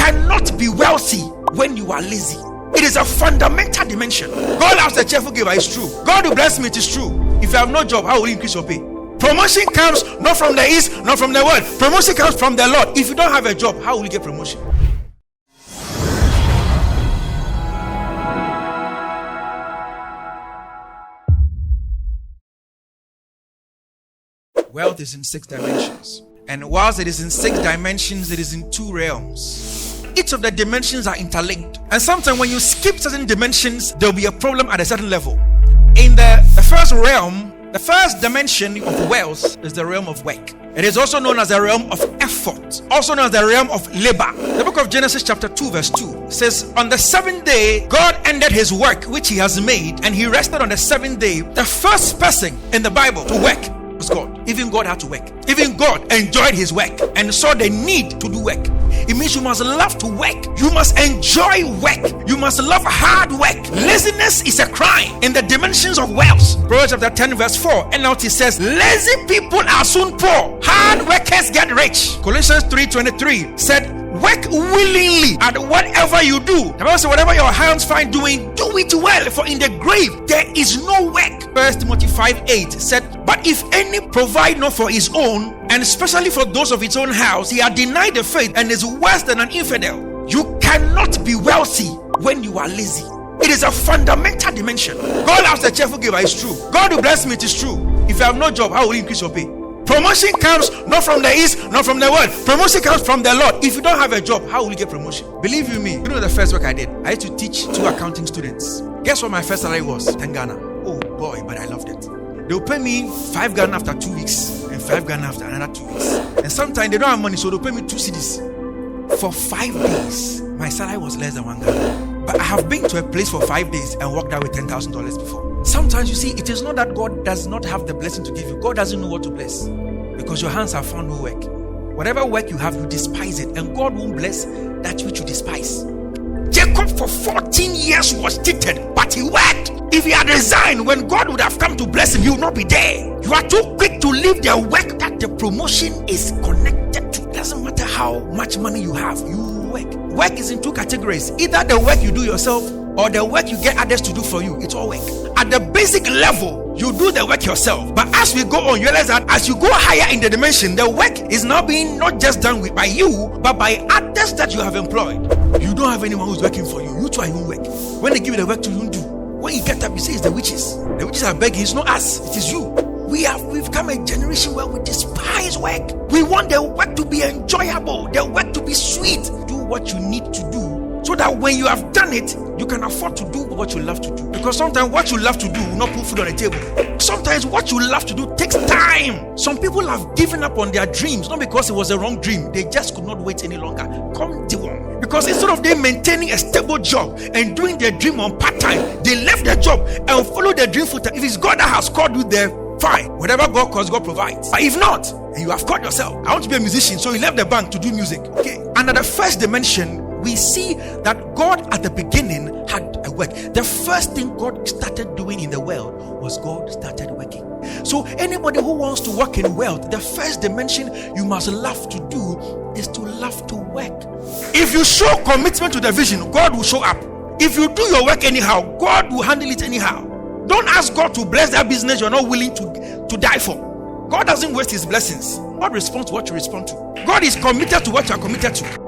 cannot be wealthy when you are lazy. It is a fundamental dimension. God loves a cheerful giver. It's true. God will bless me. It is true. If you have no job, how will you increase your pay? Promotion comes not from the east, not from the west. Promotion comes from the Lord. If you don't have a job, how will you get promotion? Wealth is in 6 dimensions. And whilst it is in 6 dimensions, it is in 2 realms. Each of the dimensions are interlinked. And sometimes when you skip certain dimensions, there will be a problem at a certain level. In the first realm, the first dimension of wealth is the realm of work. It is also known as the realm of effort, also known as the realm of labor. The book of Genesis chapter 2 verse 2 says, on the 7th day, God ended his work which he has made, and he rested on the 7th day. The first person in the Bible to work was God. Even God had to work. Even God enjoyed his work and saw the need to do work. It means you must love to work. You must enjoy work. You must love hard work. Laziness is a crime in the dimensions of wealth. Proverbs chapter 10 verse 4 NLT says, lazy people are soon poor. Hard workers get rich. Colossians 3:23 said, work willingly at whatever you do. The Bible says, whatever your hands find doing, do it well, for in the grave there is no work. 1 Timothy 5:8 said, but if any provide not for his own, and especially for those of his own house, he had denied the faith and is worse than an infidel. You cannot be wealthy when you are lazy. It is a fundamental dimension. God loves a cheerful giver. It's true. God will bless me. It is true. If you have no job, how will you increase your pay? Promotion comes not from the east, not from the west. Promotion comes from the Lord. If you don't have a job, how will you get promotion? Believe you me, you know the first work I did? I used to teach 2 accounting students. Guess what my first salary was? 10 Ghana. Oh boy, but I loved it. They will pay me 5 Ghana after 2 weeks and 5 Ghana after another 2 weeks. And sometimes they don't have money, so they'll pay me 2 cedis. For 5 days, my salary was less than 1 Ghana. But I have been to a place for 5 days and walked out with $10,000 before. Sometimes you see, it is not that God does not have the blessing to give you. God doesn't know what to bless, because your hands have found no work. Whatever work you have, you despise it, and God won't bless that which you despise. Jacob for 14 years was cheated, but he worked. If he had resigned when God would have come to bless him, he would not be there. You are too quick to leave the work that the promotion is connected to. It doesn't matter how much money you have, you work. Work is in 2 categories. Either the work you do yourself or the work you get others to do for you. It's all work. At the basic level, you do the work yourself. But as we go on, you realize that as you go higher in the dimension, the work is now being not just done by you, but by others that you have employed. You don't have anyone who's working for you. You too are your own work. When they give you the work to you, do. When you get up, you say it's the witches. The witches are begging. It's not us. It is you. We've come a generation where we despise work. We want the work to be enjoyable, the work to be sweet. Do what you need to do, so that when you have done it, you can afford to do what you love to do. Because sometimes what you love to do will not put food on the table. Sometimes what you love to do takes time. Some people have given up on their dreams, not because it was a wrong dream. They just could not wait any longer. Come to one. Because instead of them maintaining a stable job and doing their dream on part-time, they left their job and followed their dream full-time. If it's God that has called you there, fine. Whatever God calls, God provides. But if not, and you have called yourself, I want to be a musician, so you left the bank to do music. Okay. Under the first dimension, we see that God at the beginning had a work. The first thing God started doing in the world was God started working. So anybody who wants to work in wealth, the first dimension you must love to do is to love to work. If you show commitment to the vision, God will show up. If you do your work anyhow, God will handle it anyhow. Don't ask God to bless that business you're not willing to die for. God doesn't waste his blessings. God responds to what you respond to. God is committed to what you are committed to.